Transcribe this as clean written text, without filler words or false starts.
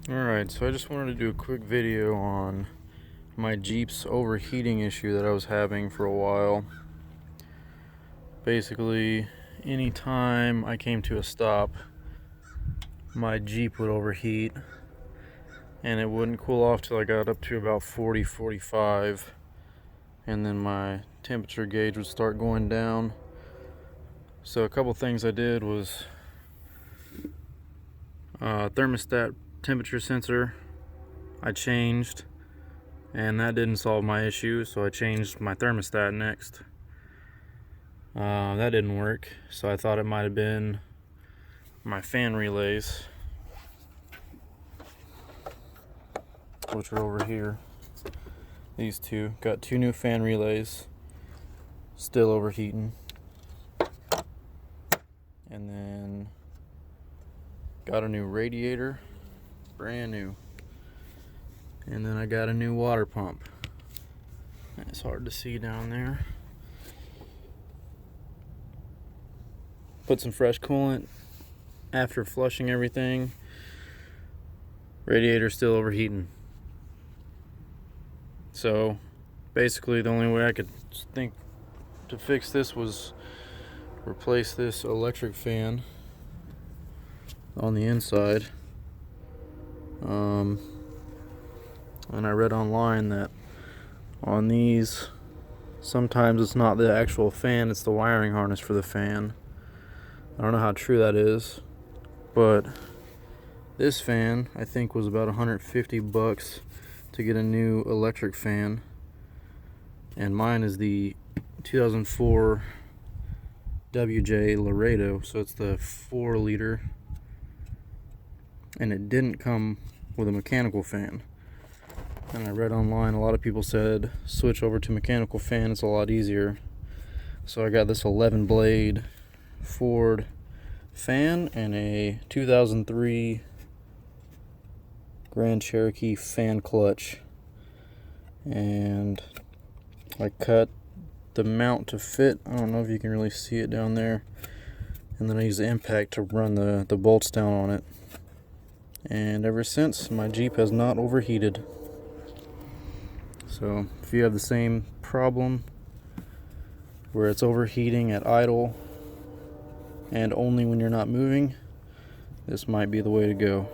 Alright, so I just wanted to do a quick video on my Jeep's overheating issue that I was having for a while. Basically, anytime I came to a stop, my Jeep would overheat and it wouldn't cool off till I got up to about 40, 45, and then my temperature gauge would start going down. So a couple things I did was thermostat temperature sensor I changed, and that didn't solve my issue, so I changed my thermostat next. That didn't work, so I thought it might have been my fan relays, which are over here. These two. Got two new fan relays, still overheating. And then got a new radiator, brand new. And then I got a new water pump. It's hard to see down there. Put some fresh coolant after flushing everything. Radiator still overheating. So basically the only way I could think to fix this was replace this electric fan on the inside. And I read online that on these, sometimes it's not the actual fan, it's the wiring harness for the fan. I don't know how true that is, but this fan I think was about $150 to get a new electric fan, and mine is the 2004 WJ Laredo, so it's the 4-liter, and it didn't come with a mechanical fan. And I read online a lot of people said switch over to mechanical fan, it's a lot easier. So I got this 11 blade Ford fan and a 2003 Grand Cherokee fan clutch, and I cut the mount to fit. I don't know if you can really see it down there, and then I use the impact to run the bolts down on it, and ever since my Jeep has not overheated. So if you have the same problem where it's overheating at idle and only when you're not moving, this might be the way to go.